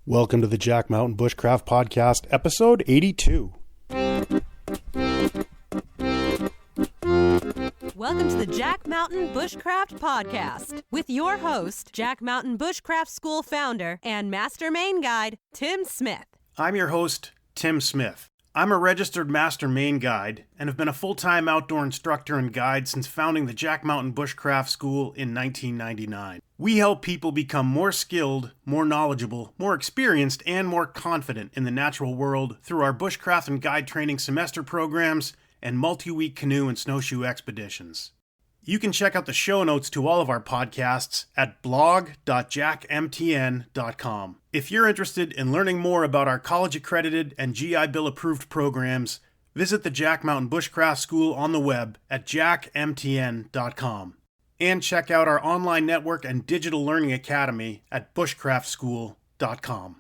Welcome to the Jack Mountain Bushcraft Podcast, episode 82. Welcome to the Jack Mountain Bushcraft Podcast with your host, Jack Mountain Bushcraft School founder and Master Main Guide, Tim Smith. I'm your host, Tim Smith. I'm a registered Master Main Guide and have been a full-time outdoor instructor and guide since founding the Jack Mountain Bushcraft School in 1999. We help people become more skilled, more knowledgeable, more experienced, and more confident in the natural world through our bushcraft and guide training semester programs and multi-week canoe and snowshoe expeditions. You can check out the show notes to all of our podcasts at blog.jackmtn.com. If you're interested in learning more about our college-accredited and GI Bill-approved programs, visit the Jack Mountain Bushcraft School on the web at jackmtn.com. And check out our online network and digital learning academy at bushcraftschool.com.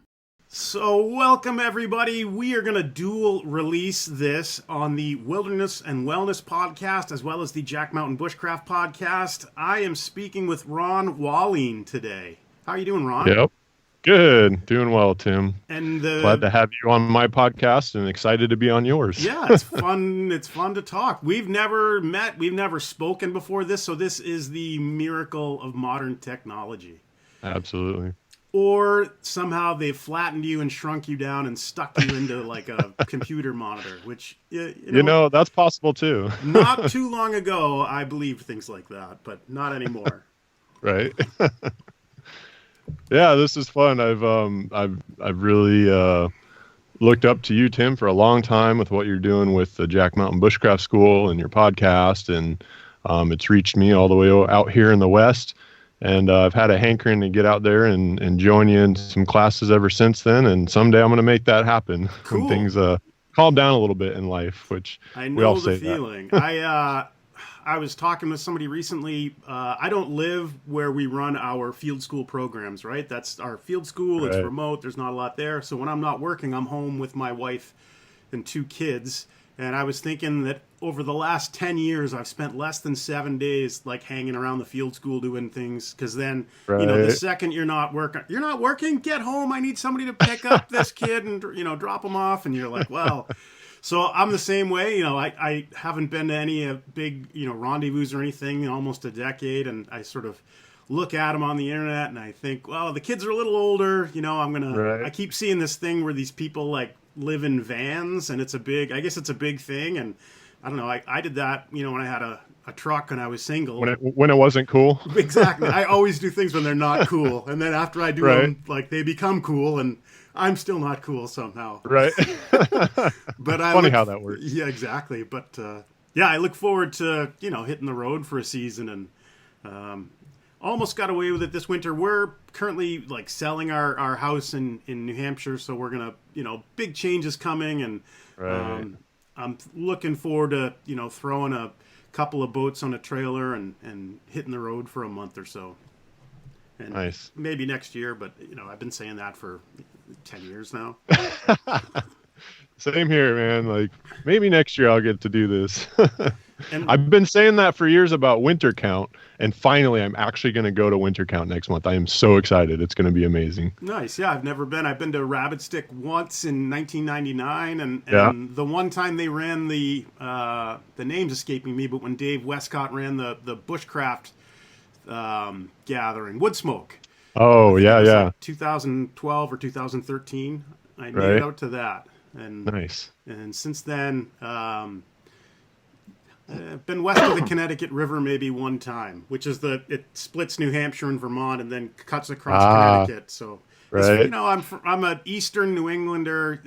So welcome everybody. We are going to dual release this on the Wilderness and Wellness podcast as well as the Jack Mountain Bushcraft podcast. I am speaking with Ron Waline today. How are you doing, Ron? Yep. Good. Doing well, Tim. And glad to have you on my podcast and excited to be on yours. Yeah, it's fun. It's fun to talk. We've never met. We've never spoken before this. So this is the miracle of modern technology. Absolutely. Or somehow they've flattened you and shrunk you down and stuck you into like a computer monitor, which, you know, that's possible too. Not too long ago, I believed things like that, but not anymore. Right. Yeah, this is fun. I've really looked up to you, Tim, for a long time with what you're doing with the Jack Mountain Bushcraft School and your podcast, and it's reached me all the way out here in the West. And I've had a hankering to get out there and join you in some classes ever since then. And someday I'm going to make that happen. Cool. When things calm down a little bit in life, which we all say the feeling. I was talking with somebody recently. I don't live where we run our field school programs, right? That's our field school. It's remote. There's not a lot there. So when I'm not working, I'm home with my wife and 2 kids. And I was thinking that over the last 10 years, I've spent less than 7 days like hanging around the field school doing things. Because then, you know, the second you're not working, get home. I need somebody to pick up this kid and, you know, drop him off. And you're like, well, so I'm the same way. You know, I haven't been to any big, you know, rendezvous or anything in almost a decade. And I sort of look at them on the internet and I think, well, the kids are a little older. You know, I keep seeing this thing where these people like live in vans, and I guess it's a big thing. And I don't know, I did that, you know, when I had a truck and I was single. When it wasn't cool. Exactly. I always do things when they're not cool. And then after I do them, like they become cool and I'm still not cool somehow. Right. But funny how that works. Yeah, exactly. But yeah, I look forward to, you know, hitting the road for a season, and almost got away with it this winter. We're currently like selling our house in New Hampshire, so we're gonna, you know, big changes coming, and I'm looking forward to, you know, throwing a couple of boats on a trailer and hitting the road for a month or so. And nice. Maybe next year, but you know, I've been saying that for 10 years now. Same here, man. Like maybe next year I'll get to do this. And I've been saying that for years about winter count, and finally I'm actually going to go to winter count next month. I am so excited. It's going to be amazing. Nice. Yeah, I've never been. I've been to Rabbit Stick once in 1999, and the one time they ran the name's escaping me, but when Dave Westcott ran the bushcraft gathering, Woodsmoke. Oh, yeah. Like 2012 or 2013. I made it out to that. And nice. And since then, I've been west of the Connecticut River maybe one time, which is it splits New Hampshire and Vermont and then cuts across Connecticut. So, you know, I'm an Eastern New Englander.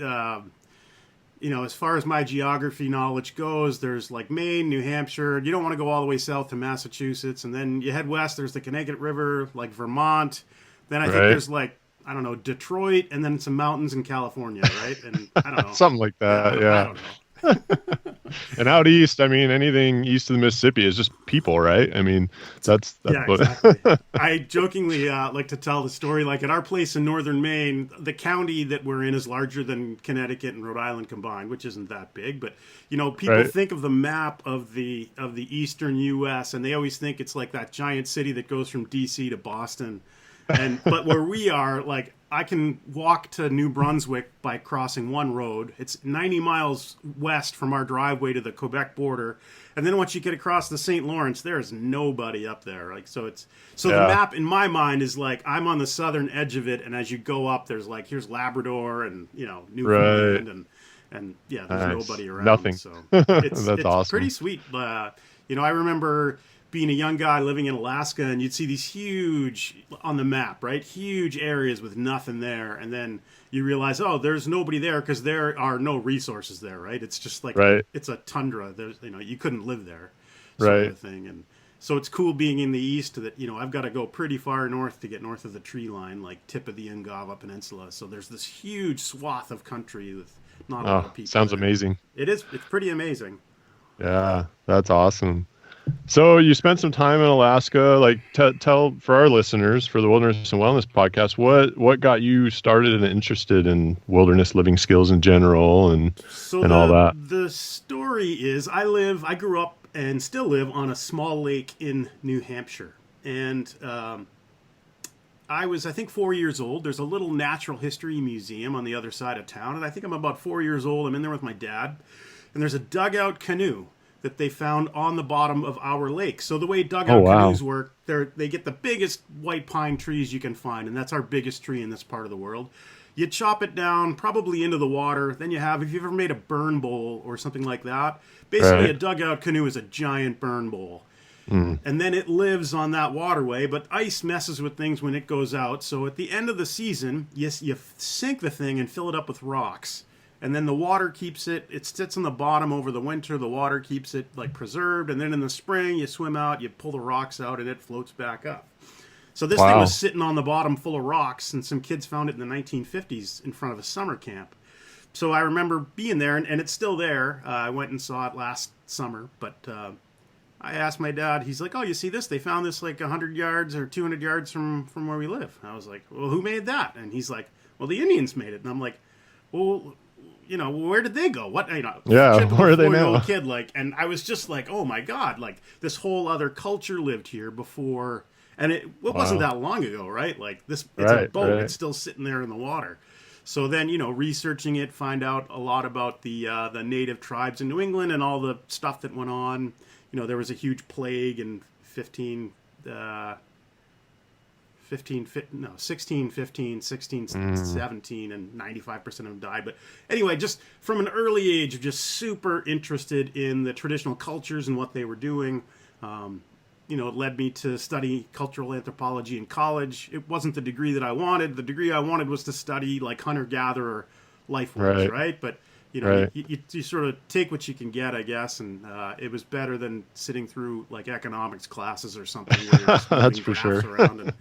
You know, as far as my geography knowledge goes, there's like Maine, New Hampshire. You don't want to go all the way south to Massachusetts, and then you head west. There's the Connecticut River, like Vermont. Then I think there's like, I don't know, Detroit, and then some mountains in California, right? And I don't know. Something like that, yeah. I don't know. And out east, I mean, anything east of the Mississippi is just people, right? I mean, that's yeah, exactly. I jokingly like to tell the story, like at our place in northern Maine, the county that we're in is larger than Connecticut and Rhode Island combined, which isn't that big. But, you know, people think of the map of the eastern U.S., and they always think it's like that giant city that goes from D.C. to Boston. But where we are, like, I can walk to New Brunswick by crossing one road. It's 90 miles west from our driveway to the Quebec border. And then once you get across the St. Lawrence, there's nobody up there. Like, so the map in my mind is like, I'm on the southern edge of it. And as you go up, there's like, here's Labrador and, Newfoundland and yeah, there's nobody around. Nothing. So it's awesome. Pretty sweet. I remember being a young guy living in Alaska, and you'd see these huge, on the map, right? Huge areas with nothing there. And then you realize, oh, there's nobody there because there are no resources there, right? It's just like, it's a tundra. There's, you couldn't live there, sort of thing. And so it's cool being in the East that, I've got to go pretty far north to get north of the tree line, like tip of the Ungava Peninsula. So there's this huge swath of country with not a lot of people. Sounds there. Amazing. It is. It's pretty amazing. Yeah, that's awesome. So you spent some time in Alaska. Like, tell for our listeners, for the Wilderness and Wellness podcast, what got you started and interested in wilderness living skills in general and all that? The story is, I grew up and still live on a small lake in New Hampshire, and I was, I think, 4 years old. There's a little natural history museum on the other side of town, and I think I'm about 4 years old. I'm in there with my dad, and there's a dugout canoe that they found on the bottom of our lake. So the way dugout canoes work, they get the biggest white pine trees you can find, and that's our biggest tree in this part of the world. You chop it down, probably into the water. Then if you've ever made a burn bowl or something like that, basically a dugout canoe is a giant burn bowl. And then it lives on that waterway, but ice messes with things when it goes out. So at the end of the season, you sink the thing and fill it up with rocks. And then the water keeps it sits on the bottom over the winter. The water keeps it like preserved. And then in the spring, you swim out, you pull the rocks out, and it floats back up. So this thing was sitting on the bottom full of rocks, and some kids found it in the 1950s in front of a summer camp. So I remember being there, and it's still there. I went and saw it last summer, but I asked my dad, he's like, oh, you see this? They found this like 100 yards or 200 yards from where we live. I was like, well, who made that? And he's like, well, the Indians made it. And I'm like, well, where did they go? What, where are they now? Kid, and I was just like, oh my God, like this whole other culture lived here before, and it wasn't that long ago, right? Like it's a boat, it's still sitting there in the water. So then, researching it, find out a lot about the native tribes in New England and all the stuff that went on. There was a huge plague in 1617, and 95% of them died. But anyway, just from an early age, just super interested in the traditional cultures and what they were doing. It led me to study cultural anthropology in college. It wasn't the degree that I wanted. The degree I wanted was to study like hunter-gatherer life forms, right? But you sort of take what you can get, I guess, and it was better than sitting through like economics classes or something. Where you're just that's for sure. Around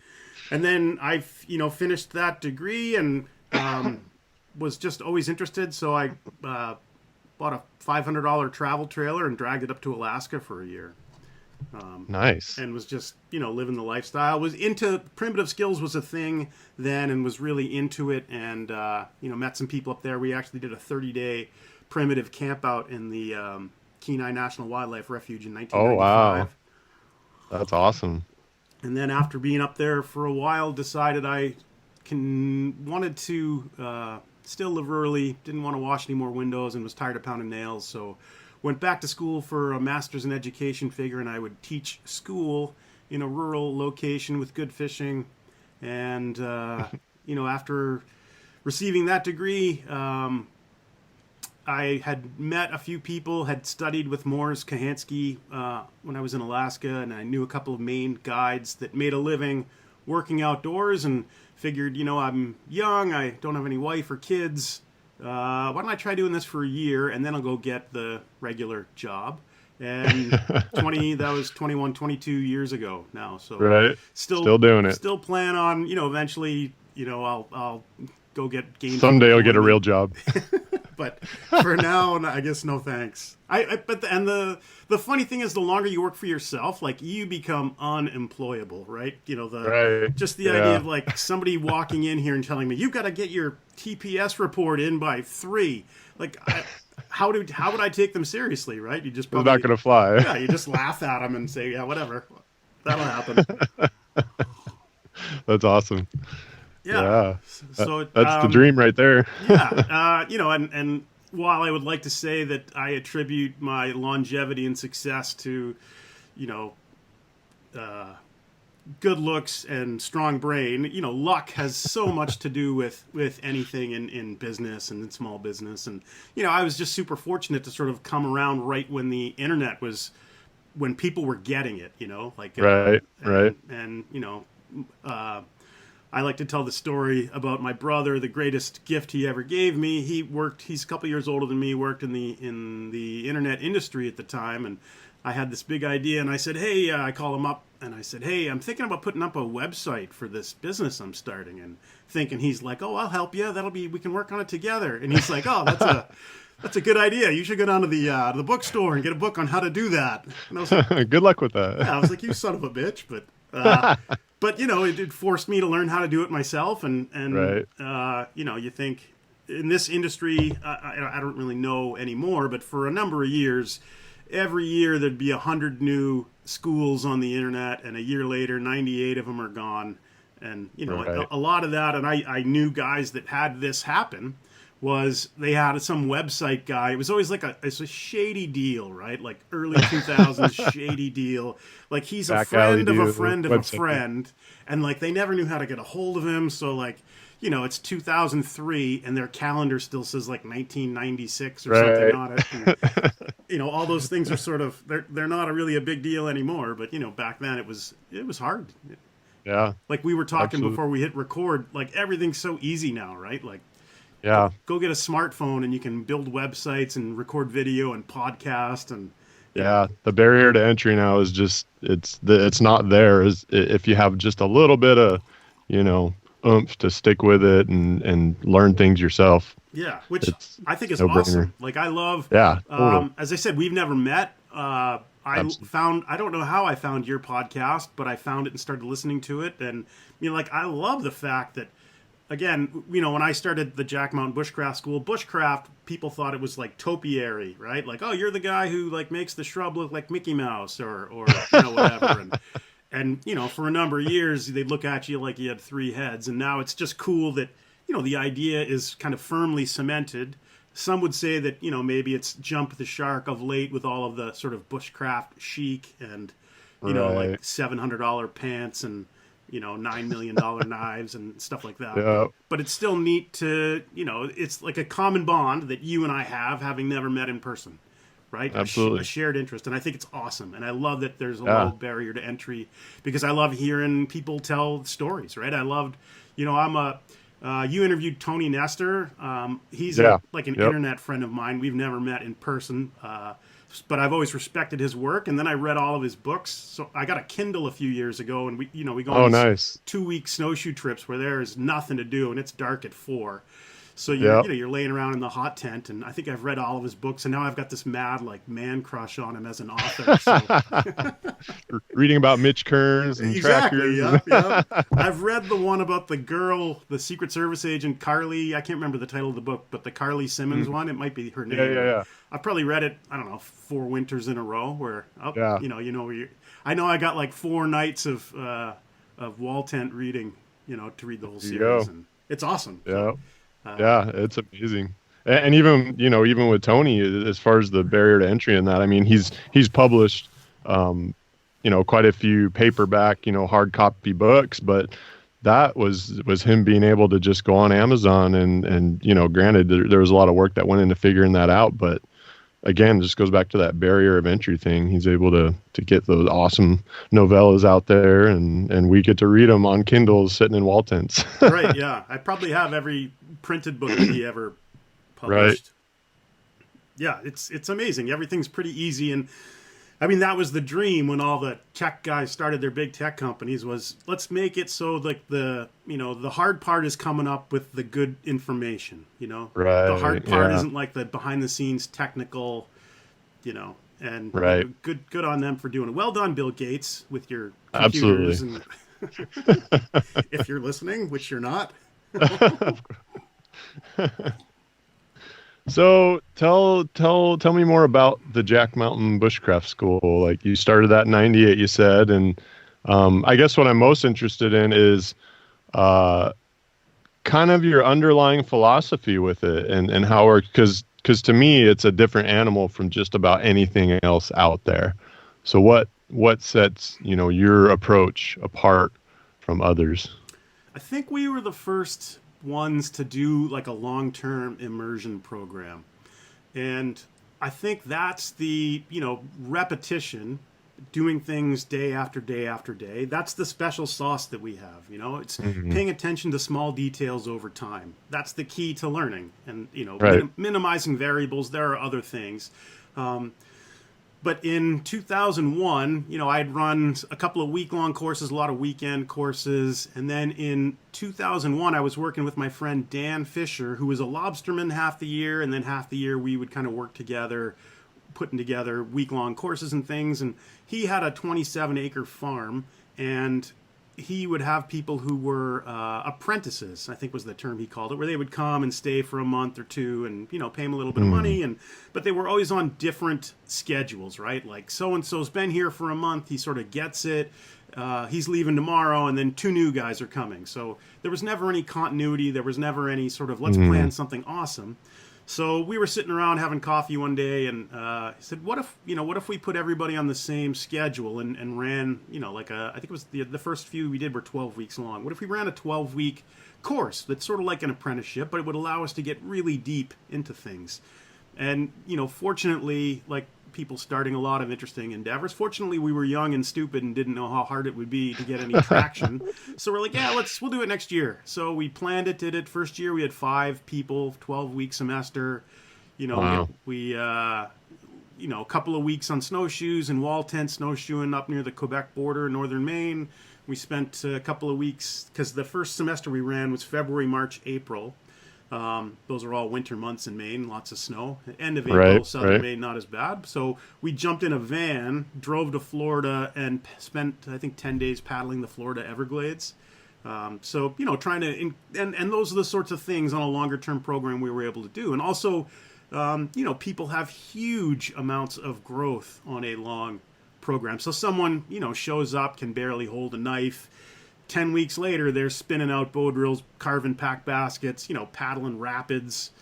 and then I, finished that degree and was just always interested. So I bought a $500 travel trailer and dragged it up to Alaska for a year. Nice. And was just, living the lifestyle. Was into primitive skills was a thing then, and was really into it. And, met some people up there. We actually did a 30-day primitive camp out in the Kenai National Wildlife Refuge in 1995. Oh, wow. That's awesome. And then after being up there for a while, decided I wanted to still live rurally, didn't want to wash any more windows, and was tired of pounding nails. So went back to school for a master's in education, figuring I would teach school in a rural location with good fishing. And, after receiving that degree, I had met a few people, had studied with Morris Kahansky when I was in Alaska, and I knew a couple of Maine guides that made a living working outdoors, and figured, I'm young, I don't have any wife or kids. Why don't I try doing this for a year, and then I'll go get the regular job. And that was 21, 22 years ago now. So still doing it. Still plan on, eventually, I'll go get gainful. Someday I'll get a real job. But for now, I guess no thanks. But the funny thing is, the longer you work for yourself, like you become unemployable, right? Just the idea of like somebody walking in here and telling me you've got to get your TPS report in by 3. Like, how would I take them seriously, right? You just probably, it's not going to fly. Yeah, you just laugh at them and say, yeah, whatever, that'll happen. That's awesome. Yeah. So that's the dream right there. Yeah. And while I would like to say that I attribute my longevity and success to, good looks and strong brain, luck has so much to do with anything in business and in small business. And, I was just super fortunate to sort of come around right when the internet was, when people were getting it, Right. And, I like to tell the story about my brother. The greatest gift he ever gave me. He's a couple years older than me. Worked in the internet industry at the time, and I had this big idea. And I said, "Hey," I call him up, and I said, "Hey, I'm thinking about putting up a website for this business I'm starting." And thinking, he's like, "Oh, I'll help you. We can work on it together." And he's like, "Oh, that's a good idea. You should go down to the bookstore and get a book on how to do that." And I was like, "Good luck with that." Yeah, I was like, "You son of a bitch," but. But it forced me to learn how to do it myself, and right. You think in this industry, I don't really know anymore, but for a number of years, every year there'd be 100 new schools on the internet, and a year later, 98 of them are gone, and right. a lot of that, and I knew guys that had this happen. Was they had some website guy. It was always like it's a shady deal, right? Like early 2000s shady deal. Like he's a friend of a friend of a friend. And like they never knew how to get a hold of him. So like, it's 2003 and their calendar still says like 1996 or something on it. And, all those things are sort of, they're not really a big deal anymore. But, back then it was hard. Yeah. Like we were talking before we hit record, like everything's so easy now, right? Like, yeah. Go get a smartphone and you can build websites and record video and podcast and. Yeah, the barrier to entry now is just it's not there. If you have just a little bit of, oomph to stick with it and learn things yourself. Yeah, which I think is awesome. Like I love. Yeah. Totally. As I said, we've never met. I don't know how I found your podcast, but I found it and started listening to it, and I love the fact that. Again, when I started the Jack Mountain Bushcraft School, bushcraft, people thought it was like topiary, right? Like, oh, you're the guy who like makes the shrub look like Mickey Mouse or whatever. And for a number of years, they'd look at you like you had three heads. And now it's just cool that, the idea is kind of firmly cemented. Some would say that, maybe it's jump the shark of late with all of the sort of bushcraft chic and, like $700 pants and, $9 million knives and stuff like that. Yeah. But it's still neat to, it's like a common bond that you and I have, having never met in person, right? Absolutely. A shared interest. And I think it's awesome. And I love that there's a low barrier to entry because I love hearing people tell stories, right? I loved, you interviewed Tony Nestor. He's like an internet friend of mine. We've never met in person. But I've always respected his work, and then I read all of his books. So I got a Kindle a few years ago, and we go on these 2-week snowshoe trips where there is nothing to do, and it's dark at 4. So you're laying around in the hot tent, and I think I've read all of his books, and now I've got this mad like man crush on him as an author. So. Reading about Mitch Kearns and trackers. Yeah. I've read the one about the girl, the Secret Service agent Carly. I can't remember the title of the book, but the Carly Simmons one. It might be her name. Yeah. I've probably read it, I don't know, 4 winters in a row. Where I know I got like 4 nights of wall tent reading, to read the whole series, and it's awesome. Yeah. It's amazing. And even with Tony, as far as the barrier to entry in that, I mean, he's published, quite a few paperback, hard copy books, but that was him being able to just go on Amazon and granted there was a lot of work that went into figuring that out, but again, it just goes back to that barrier of entry thing. He's able to get those awesome novellas out there and we get to read them on Kindles sitting in wall tents. Right. Yeah. I probably have every printed book that he ever published. Right. Yeah. It's amazing. Everything's pretty easy. And I mean, that was the dream when all the tech guys started their big tech companies was let's make it so like the hard part is coming up with the good information, Right. The hard part isn't like the behind the scenes technical, and right. Good on them for doing it. Well done, Bill Gates, with your computers. Absolutely. And if you're listening, which you're not. So tell me more about the Jack Mountain Bushcraft School. Like you started that in '98, you said, and I guess what I'm most interested in is kind of your underlying philosophy with it and how because to me it's a different animal from just about anything else out there. So what sets, your approach apart from others? I think we were the first ones to do like a long-term immersion program. And I think that's the, repetition, doing things day after day after day. That's the special sauce that we have, It's paying attention to small details over time. That's the key to learning. And, Right. minimizing variables. There are other things. But in 2001, I'd run a couple of week-long courses, a lot of weekend courses. And then in 2001, I was working with my friend Dan Fisher, who was a lobsterman half the year. And then half the year, we would kind of work together, putting together week-long courses and things. And he had a 27-acre farm. And he would have people who were apprentices, I think was the term he called it, where they would come and stay for a month or two and, pay him a little bit of money. But they were always on different schedules, right? Like so-and-so's been here for a month. He sort of gets it. He's leaving tomorrow, and then 2 new guys are coming. So there was never any continuity. There was never any sort of let's plan something awesome. So we were sitting around having coffee one day, and he said, "What if we put everybody on the same schedule and ran, I think it was the first few we did were 12 weeks long. What if we ran a 12-week course that's sort of like an apprenticeship, but it would allow us to get really deep into things?" And fortunately, like people starting a lot of interesting endeavors, fortunately we were young and stupid and didn't know how hard it would be to get any traction. So we're like, yeah, we'll do it next year. So we planned it, did it. First year we had 5 people, 12-week semester. Wow. We a couple of weeks on snowshoes and wall tent snowshoeing up near the Quebec border, northern Maine. We spent a couple of weeks, because the first semester we ran was February, March, April. Those are all winter months in Maine, lots of snow. End of April, southern Maine, not as bad. So we jumped in a van, drove to Florida, and spent, I think, 10 days paddling the Florida Everglades. So, trying to, and those are the sorts of things on a longer term program we were able to do. And also, people have huge amounts of growth on a long program. So someone, shows up, can barely hold a knife. 10 weeks later, they're spinning out bow drills, carving pack baskets, paddling rapids,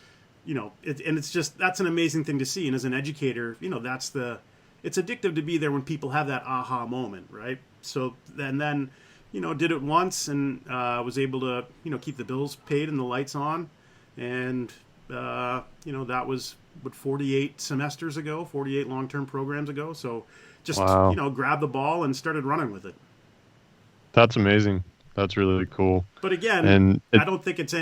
and it's just, that's an amazing thing to see. And as an educator, it's addictive to be there when people have that aha moment, right? So, and then, did it once and was able to, keep the bills paid and the lights on. And, that was, 48 semesters ago, 48 long-term programs ago. So just, Wow. Grabbed the ball and started running with it. That's amazing. That's really cool. But again, And I don't think it's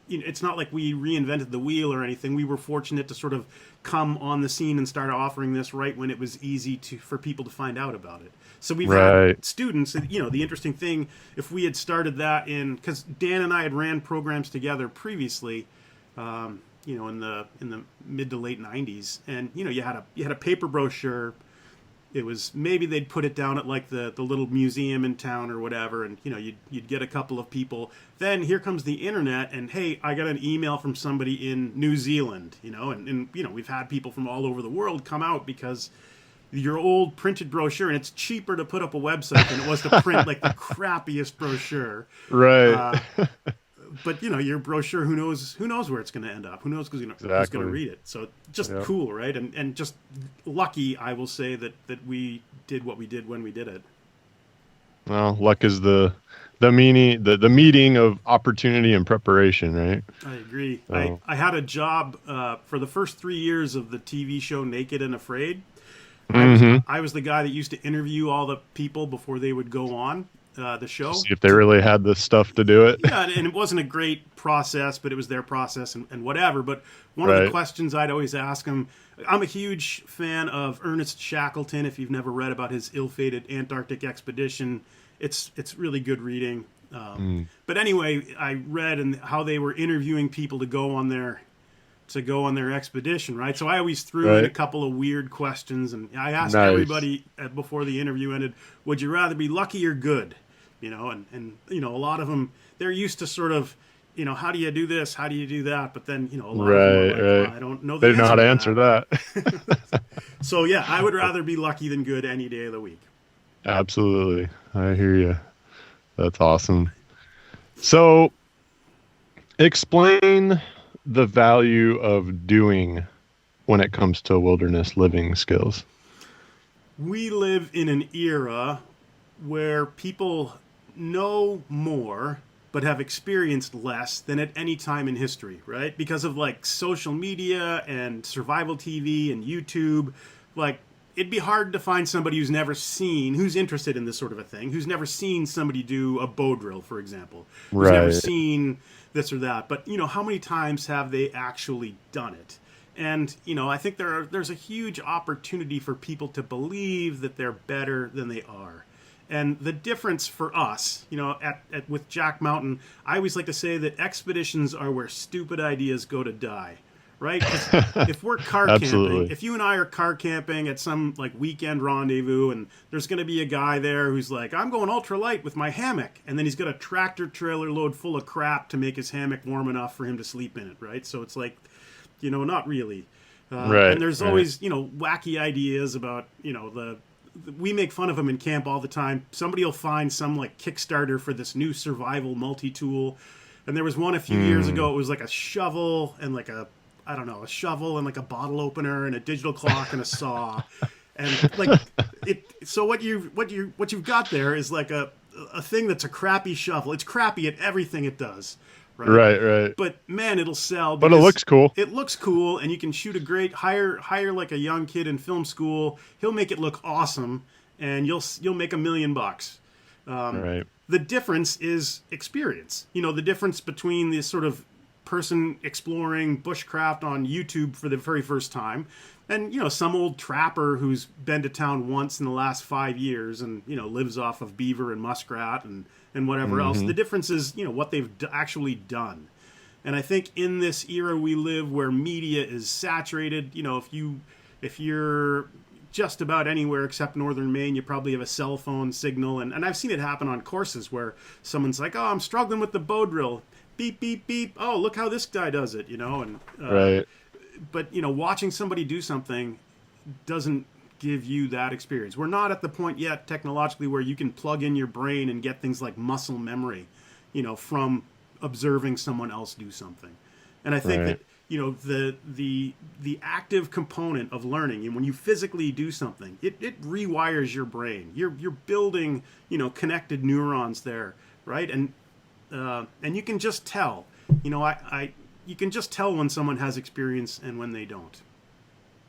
it's not like we reinvented the wheel or anything. We were fortunate to sort of come on the scene and start offering this right when it was easy for people to find out about it. So we've had students, the interesting thing, if we had started that because Dan and I had ran programs together previously, in the mid to late 90s, and you had a paper brochure. It was, maybe they'd put it down at like the little museum in town or whatever, and you'd get a couple of people. Then here comes the internet, and hey, I got an email from somebody in New Zealand, and we've had people from all over the world come out because your old printed brochure, and it's cheaper to put up a website than it was to print like the crappiest brochure. Right. But your brochure, who knows where it's going to end up? Who knows who's going to read it? So just cool, right? And just lucky, I will say that we did what we did when we did it. Well, luck is the meeting of opportunity and preparation, right? I agree. So. I had a job for the first 3 years of the TV show Naked and Afraid. I was the guy that used to interview all the people before they would go on the show. See if they really had the stuff to do it. Yeah, and it wasn't a great process, but it was their process and whatever. But one of the questions I'd always ask them, I'm a huge fan of Ernest Shackleton. If you've never read about his ill-fated Antarctic expedition, it's really good reading. But anyway, I read and how they were interviewing people to go on their expedition, right? So I always threw in a couple of weird questions, and I asked everybody before the interview ended, would you rather be lucky or good? And a lot of them, they're used to sort of, how do you do this? How do you do that? But then, a lot of them are like, well, I don't know. They don't know how to answer that. So yeah, I would rather be lucky than good any day of the week. Absolutely. I hear you. That's awesome. So explain the value of doing when it comes to wilderness living skills. We live in an era where people know more but have experienced less than at any time in history, right? Because of like social media and survival TV and YouTube, like it'd be hard to find somebody who's interested in this sort of a thing, who's never seen somebody do a bow drill, for example, who's never seen this or that. But, how many times have they actually done it? And, I think there's a huge opportunity for people to believe that they're better than they are. And the difference for us, with Jack Mountain, I always like to say that expeditions are where stupid ideas go to die, right? 'Cause if we're car camping, if you and I are car camping at some like weekend rendezvous, and there's going to be a guy there who's like, I'm going ultralight with my hammock, and then he's got a tractor trailer load full of crap to make his hammock warm enough for him to sleep in it, right? So it's like, not really. And there's always, wacky ideas about, we make fun of them in camp all the time. Somebody will find some like Kickstarter for this new survival multi-tool. And there was one a few years ago. It was like a shovel and like a shovel and like a bottle opener and a digital clock and a saw. And like so what you've got there is like a thing that's a crappy shovel. It's crappy at everything it does. Right. But man, it'll sell. But it looks cool. It looks cool, and you can shoot a great hire like a young kid in film school. He'll make it look awesome, and you'll make $1 million. Right. The difference is experience. The difference between this sort of person exploring bushcraft on YouTube for the very first time, and some old trapper who's been to town once in the last 5 years and lives off of beaver and muskrat and whatever else. The difference is what they've actually done. And I think in this era we live where media is saturated, if you're just about anywhere except northern Maine, you probably have a cell phone signal, and I've seen it happen on courses where someone's like, oh, I'm struggling with the bow drill, beep beep beep, oh, look how this guy does it, right. But watching somebody do something doesn't give you that experience. We're not at the point yet technologically where you can plug in your brain and get things like muscle memory, from observing someone else do something. And I think that the active component of learning, and when you physically do something, it rewires your brain. You're building connected neurons there, right? And you can just tell. You can just tell when someone has experience and when they don't.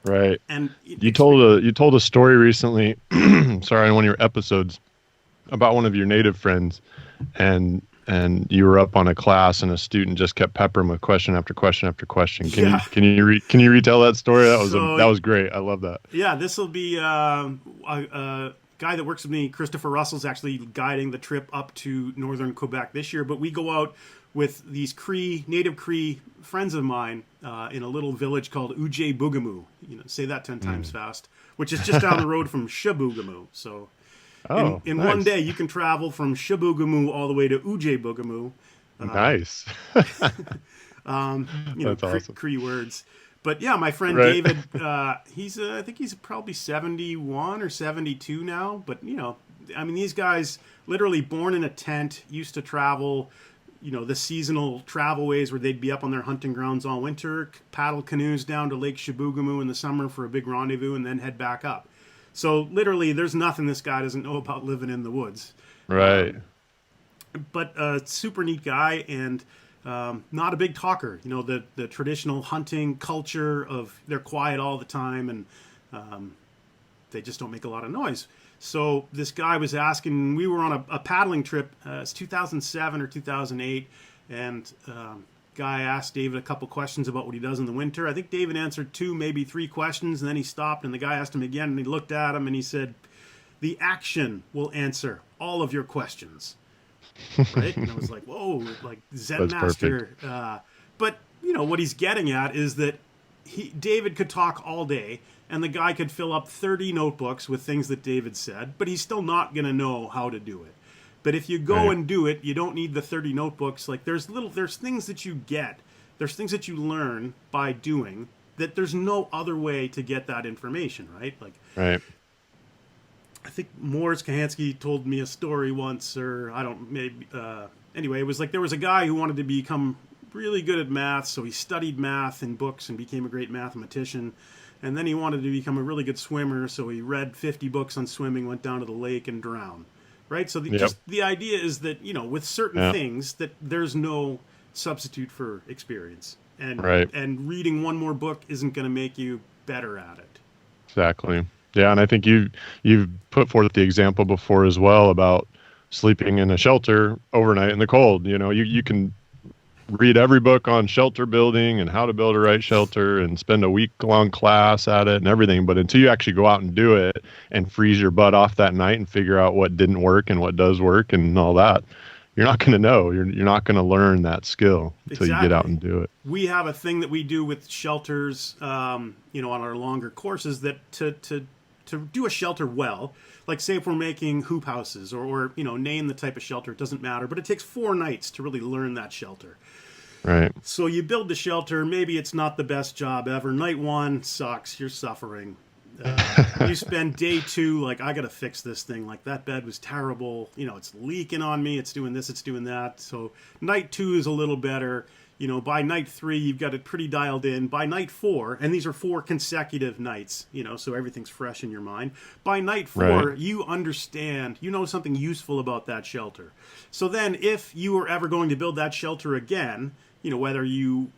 Right. And you told a story recently, sorry, on one of your episodes about one of your native friends, and you were up on a class and a student just kept peppering with question after question after question. Can you retell that story? That was great. I love that. Yeah, this will be a guy that works with me, Christopher Russell's actually guiding the trip up to northern Quebec this year, but we go out with these native Cree friends of mine in a little village called Ujay Boogamoo. Say that 10 times fast, which is just down the road from Shiboogamoo. So in nice. One day you can travel from Shiboogamoo all the way to Ujay Boogamoo. Nice. That's awesome. Cree words. But yeah, my friend David, I think he's probably 71 or 72 now. But, these guys literally born in a tent, used to travel, the seasonal travelways where they'd be up on their hunting grounds all winter, paddle canoes down to Lake Shiboogamoo in the summer for a big rendezvous, and then head back up. So literally there's nothing this guy doesn't know about living in the woods. Right. But a super neat guy, and not a big talker. The traditional hunting culture of they're quiet all the time, and they just don't make a lot of noise. So this guy was asking, we were on a paddling trip, it's 2007 or 2008, and guy asked David a couple questions about what he does in the winter. I think David answered 2, maybe 3 questions, and then he stopped, and the guy asked him again, and he looked at him, and he said, the action will answer all of your questions. Right? And I was like, whoa, like Zen That's master. But, what he's getting at is that David could talk all day, and the guy could fill up 30 notebooks with things that David said, but he's still not going to know how to do it. But if you go and do it, you don't need the 30 notebooks. Like there's things that you get, there's things that you learn by doing that there's no other way to get that information, right? Right. I think Morris Kahansky told me a story once, or anyway, it was like there was a guy who wanted to become really good at math, so he studied math in books and became a great mathematician. And then he wanted to become a really good swimmer, so he read 50 books on swimming, went down to the lake and drowned. Right? So just the idea is that, with certain things, that there's no substitute for experience. And reading one more book isn't going to make you better at it. Exactly. Yeah, and I think you've put forth the example before as well about sleeping in a shelter overnight in the cold. You can read every book on shelter building and how to build a right shelter and spend a week-long class at it and everything. But until you actually go out and do it and freeze your butt off that night and figure out what didn't work and what does work and all that, you're not going to know. You're not going to learn that skill until you get out and do it. We have a thing that we do with shelters, on our longer courses, that to do a shelter well, like say if we're making hoop houses or name the type of shelter, it doesn't matter, but it takes 4 nights to really learn that shelter. Right. So you build the shelter, maybe it's not the best job ever. Night 1 sucks, you're suffering. You spend day 2 like, I gotta fix this thing, like that bed was terrible, it's leaking on me, it's doing this, it's doing that. So night 2 is a little better. By night 3, you've got it pretty dialed in. By night 4, and these are 4 consecutive nights, so everything's fresh in your mind. By night 4, you understand, something useful about that shelter. So then if you were ever going to build that shelter again, whether you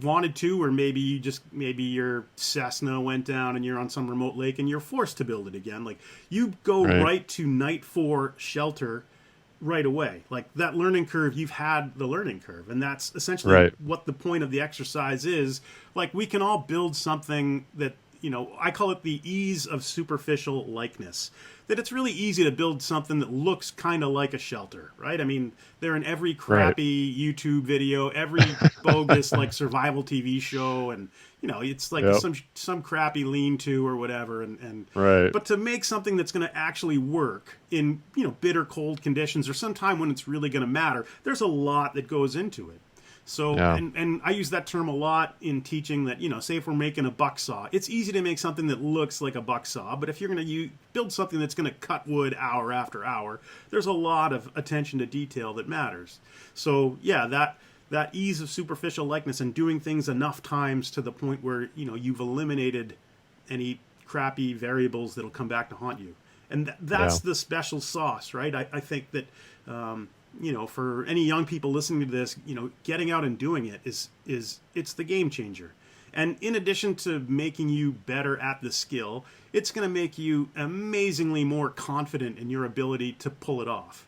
wanted to, or maybe your Cessna went down and you're on some remote lake and you're forced to build it again, like you go right to night 4 shelter right away. Like that learning curve, you've had the learning curve, and that's essentially what the point of the exercise is. Like we can all build something that, I call it the ease of superficial likeness. That it's really easy to build something that looks kind of like a shelter, right? I mean, they're in every crappy YouTube video, every bogus like survival TV show, and it's like some crappy lean-to or whatever, and but to make something that's going to actually work in bitter cold conditions or sometime when it's really going to matter, there's a lot that goes into it. So, and I use that term a lot in teaching that, say if we're making a buck saw, it's easy to make something that looks like a buck saw, but if you're going to build something that's going to cut wood hour after hour, there's a lot of attention to detail that matters. So, that ease of superficial likeness and doing things enough times to the point where, you've eliminated any crappy variables that'll come back to haunt you. And that's the special sauce, right? I think that, for any young people listening to this, getting out and doing it it's the game changer. And in addition to making you better at the skill, it's going to make you amazingly more confident in your ability to pull it off.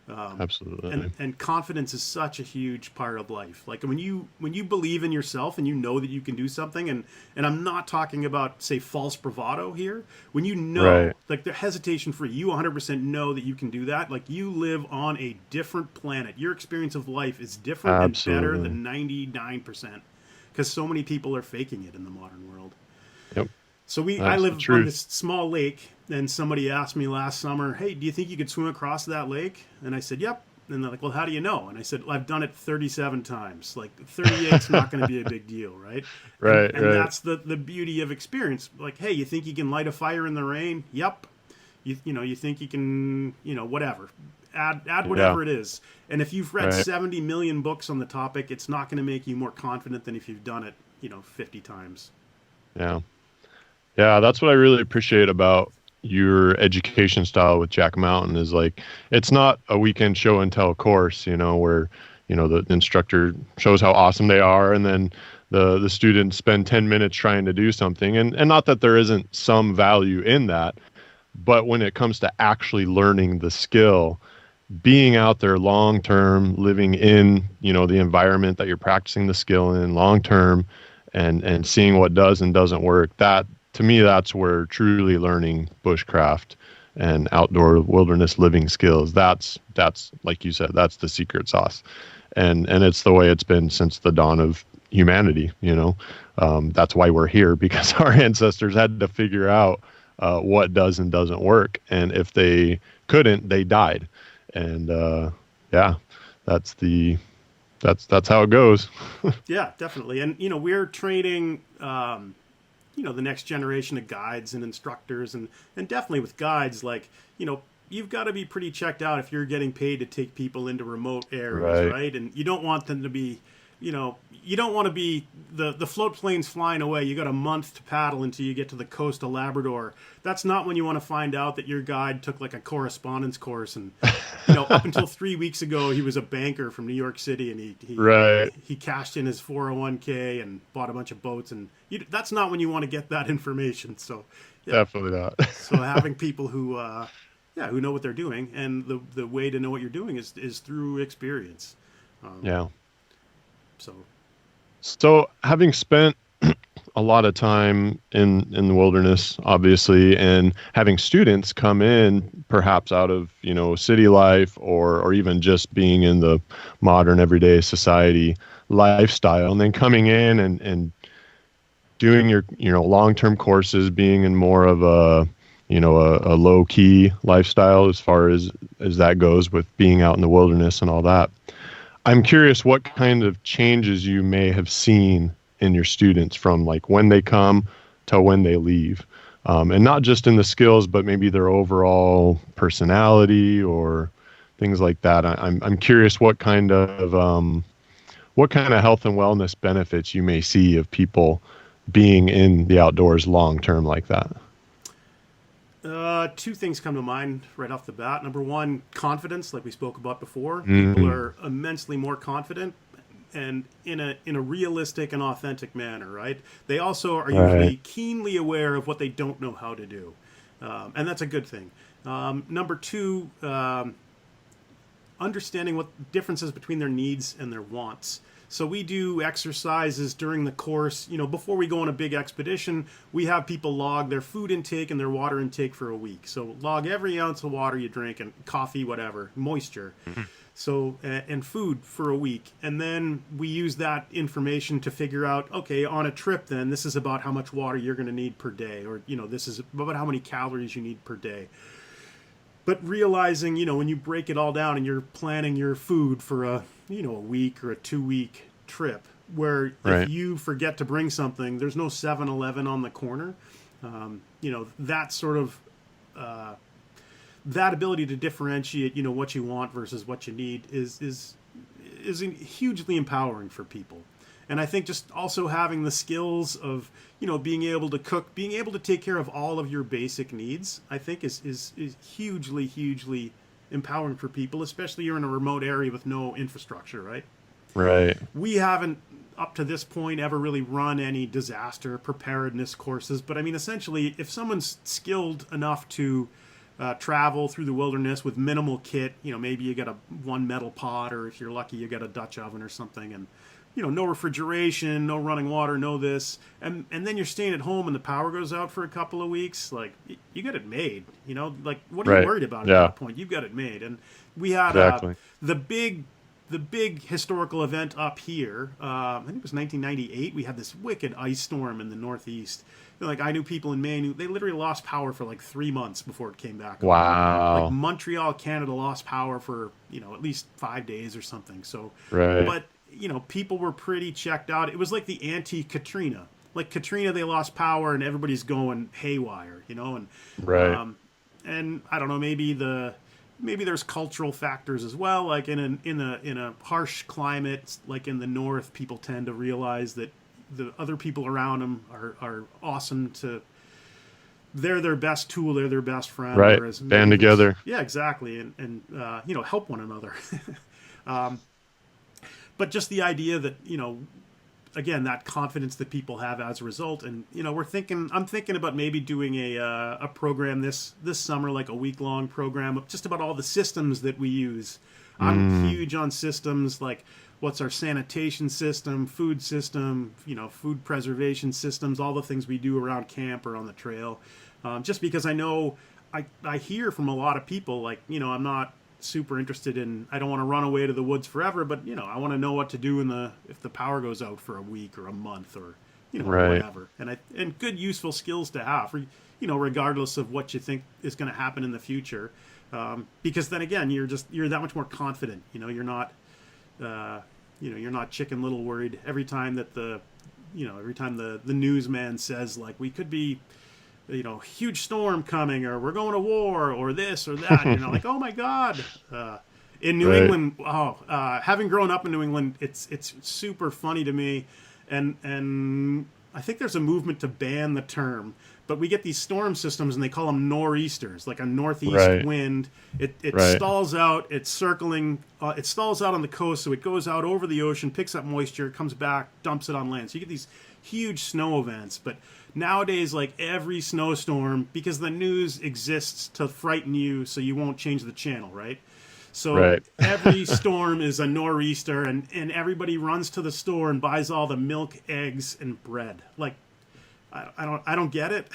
Absolutely. And confidence is such a huge part of life. Like when you believe in yourself and you know that you can do something, and I'm not talking about, say, false bravado here. When you know, like the hesitation free, you 100% know that you can do that. Like you live on a different planet. Your experience of life is different and better than 99%, because so many people are faking it in the modern world. Yep. So I live on this small lake, and somebody asked me last summer, hey, do you think you could swim across that lake? And I said, yep. And they're like, well, how do you know? And I said, well, I've done it 37 times. Like 38's not going to be a big deal, right? And that's the beauty of experience. Like, hey, you think you can light a fire in the rain? Yep. You think you can, whatever. Add whatever it is. And if you've read 70 million books on the topic, it's not going to make you more confident than if you've done it, 50 times. Yeah. Yeah, that's what I really appreciate about your education style with Jack Mountain is like, it's not a weekend show and tell course, where, the instructor shows how awesome they are and then the students spend 10 minutes trying to do something. And not that there isn't some value in that, but when it comes to actually learning the skill, being out there long-term, living in, the environment that you're practicing the skill in long-term and seeing what does and doesn't work, that, to me, that's where truly learning bushcraft and outdoor wilderness living skills, that's like you said, that's the secret sauce. And it's the way it's been since the dawn of humanity, that's why we're here, because our ancestors had to figure out what does and doesn't work. And if they couldn't, they died. And that's how it goes. Yeah, definitely. And, we're training, the next generation of guides and instructors, and definitely with guides, like, you've got to be pretty checked out if you're getting paid to take people into remote areas, right? And you don't want them to be, you don't want to be the float planes flying away. You got a month to paddle until you get to the coast of Labrador. That's not when you want to find out that your guide took like a correspondence course, and up until 3 weeks ago he was a banker from New York City, and he cashed in his 401k and bought a bunch of boats, and that's not when you want to get that information. So definitely not. So having people who know what they're doing, and the way to know what you're doing is through experience. So having spent a lot of time in the wilderness, obviously, and having students come in perhaps out of, city life or even just being in the modern everyday society lifestyle, and then coming in and doing your, long-term courses, being in more of a low-key lifestyle as far as that goes with being out in the wilderness and all that. I'm curious what kind of changes you may have seen in your students from like when they come to when they leave, and not just in the skills, but maybe their overall personality or things like that. I'm curious what kind of health and wellness benefits you may see of people being in the outdoors long term like that. Two things come to mind right off the bat. Number one, confidence, like we spoke about before. People are immensely more confident, and in a realistic and authentic manner, right? They also are usually keenly aware of what they don't know how to do, and that's a good thing. Number two, understanding what differences between their needs and their wants. So we do exercises during the course. Before we go on a big expedition, we have people log their food intake and their water intake for a week. So log every ounce of water you drink, and coffee, whatever, moisture. So, and food for a week. And then we use that information to figure out, okay, on a trip then, this is about how much water you're going to need per day. Or, this is about how many calories you need per day. But realizing, when you break it all down and you're planning your food for a week or a 2-week trip, where if you forget to bring something, there's no 7-Eleven on the corner. That sort of, that ability to differentiate, what you want versus what you need is hugely empowering for people. And I think just also having the skills of, being able to cook, being able to take care of all of your basic needs, I think is hugely, hugely empowering for people, especially you're in a remote area with no infrastructure, right? Right. We haven't, up to this point, ever really run any disaster preparedness courses. But I mean, essentially, if someone's skilled enough to travel through the wilderness with minimal kit, maybe you got one metal pot, or if you're lucky, you got a Dutch oven or something, and no refrigeration, no running water, no this, and then you're staying at home and the power goes out for a couple of weeks, like, you got it made, like, what are you worried about at that point? You've got it made. And we had the big historical event up here, I think it was 1998, we had this wicked ice storm in the Northeast. Like, I knew people in Maine who, they literally lost power for like 3 months before it came back. Wow. Like, Montreal, Canada lost power for, at least 5 days or something. So, but people were pretty checked out. It was like the anti-Katrina. Like Katrina, they lost power and everybody's going haywire, and and I don't know, maybe there's cultural factors as well. Like in a harsh climate, like in the north, people tend to realize that the other people around them are awesome they're their best tool, they're their best friend. Right. Band together. Yeah, exactly, and help one another. But just the idea that, again, that confidence that people have as a result. And, I'm thinking about maybe doing a program this summer, like a week-long program of just about all the systems that we use. I'm huge on systems, like what's our sanitation system, food food preservation systems, all the things we do around camp or on the trail. Just because I know I hear from a lot of people, like, I'm not super interested in, I don't want to run away to the woods forever, but I want to know what to do if the power goes out for a week or a month or whatever, and good useful skills to have, regardless of what you think is going to happen in the future, because then again you're that much more confident. You're not Chicken Little worried every time that the newsman says, like, we could be huge storm coming, or we're going to war, or this or that. Like, oh my God. In New England, having grown up in New England, it's super funny to me, and I think there's a movement to ban the term, but we get these storm systems and they call them nor'easters, like a northeast wind. It stalls out, it's circling, it stalls out on the coast, so it goes out over the ocean, picks up moisture, comes back, dumps it on land. So you get these huge snow events, but nowadays, like every snowstorm, because the news exists to frighten you so you won't change the channel, right? So every storm is a nor'easter, and everybody runs to the store and buys all the milk, eggs, and bread. Like, I don't get it,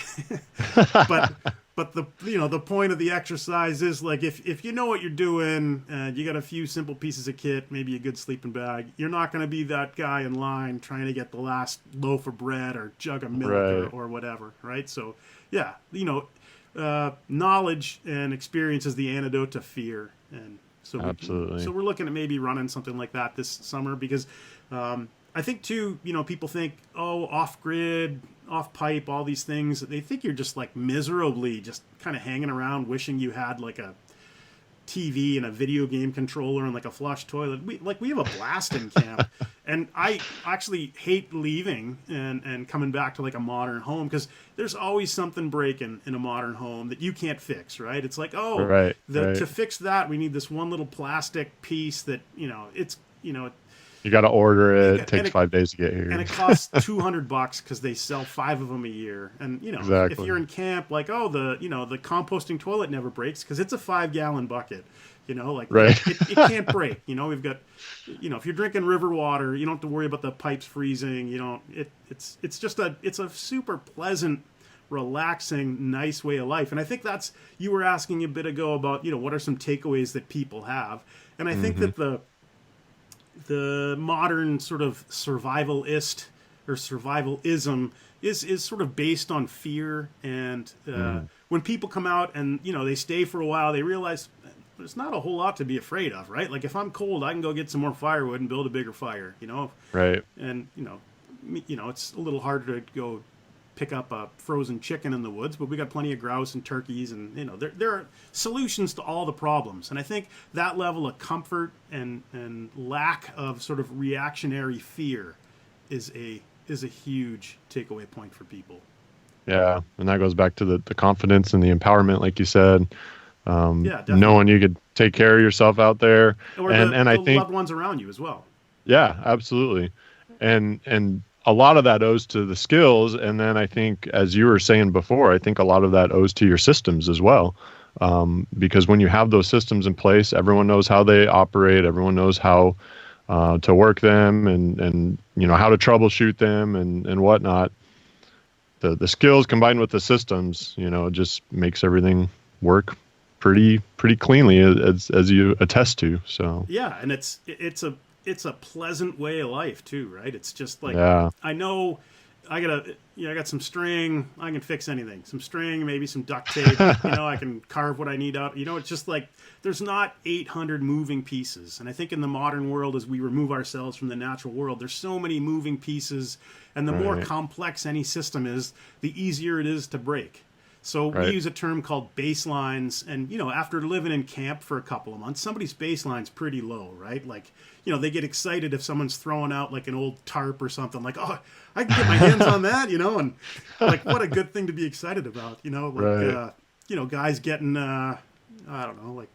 but the point of the exercise is, like, if you know what you're doing and you got a few simple pieces of kit, maybe a good sleeping bag, you're not going to be that guy in line trying to get the last loaf of bread or jug of milk or whatever, right? So yeah, knowledge and experience is the antidote to fear. And so absolutely. So we're looking at maybe running something like that this summer, because I think too, people think, oh, off-grid, off-pipe, all these things. They think you're just like miserably just kind of hanging around wishing you had like a TV and a video game controller and like a flush toilet. We have a blast in camp. And I actually hate leaving and coming back to like a modern home, because there's always something breaking in a modern home that you can't fix, right? It's like, to fix that, we need this one little plastic piece that, you got to order it. It takes 5 days to get here. And it costs $200 because they sell 5 of them a year. And, if you're in camp, like, the composting toilet never breaks because it's a 5-gallon bucket. It can't break. We've got, if you're drinking river water, you don't have to worry about the pipes freezing. It's a super pleasant, relaxing, nice way of life. And I think you were asking a bit ago about, what are some takeaways that people have. And I think that the modern sort of survivalist or survivalism is sort of based on fear. And when people come out and, they stay for a while, they realize there's not a whole lot to be afraid of, right? Like, if I'm cold, I can go get some more firewood and build a bigger fire, Right. And, it's a little harder to go pick up a frozen chicken in the woods, but we got plenty of grouse and turkeys, and there are solutions to all the problems. And I think that level of comfort and lack of sort of reactionary fear is a huge takeaway point for people. Yeah, and that goes back to the confidence and the empowerment, like you said. Knowing you could take care of yourself out there, or and I think loved ones around you as well. Yeah, absolutely, and a lot of that owes to the skills, and then I think, as you were saying before, I think a lot of that owes to your systems as well, because when you have those systems in place, everyone knows how they operate, everyone knows how to work them, and how to troubleshoot them and whatnot. The skills combined with the systems, just makes everything work pretty cleanly, as you attest to. So yeah, and it's a pleasant way of life too, right? It's just like, I know I got some string, I can fix anything. Some string, maybe some duct tape, I can carve what I need out. It's just like, there's not 800 moving pieces. And I think in the modern world, as we remove ourselves from the natural world, there's so many moving pieces, and the more complex any system is, the easier it is to break. So we use a term called baselines, and after living in camp for a couple of months, somebody's baseline's pretty low, right? Like, they get excited if someone's throwing out like an old tarp or something, like, oh, I can get my hands on that, and like, what a good thing to be excited about, guys getting, I don't know, like,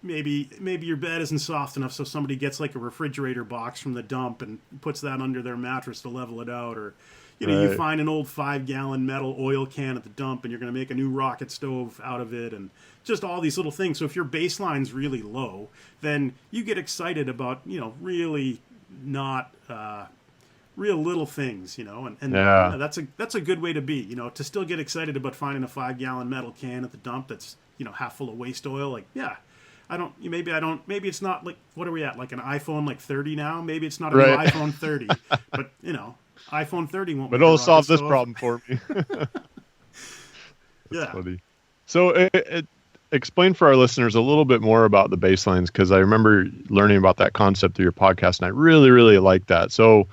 maybe your bed isn't soft enough, so somebody gets like a refrigerator box from the dump and puts that under their mattress to level it out, or you find an old 5-gallon metal oil can at the dump and you're going to make a new rocket stove out of it, and just all these little things. So if your baseline's really low, then you get excited about, really not real little things, and that's a good way to be, to still get excited about finding a 5-gallon metal can at the dump that's, half full of waste oil. Like, maybe it's not like, what are we at? Like an iPhone like 30 now? Maybe it's not a new iPhone 30, but iPhone 30 won't. But it'll solve this problem for me. Yeah. Funny. So explain for our listeners a little bit more about the baselines, because I remember learning about that concept through your podcast, and I really, really like that. So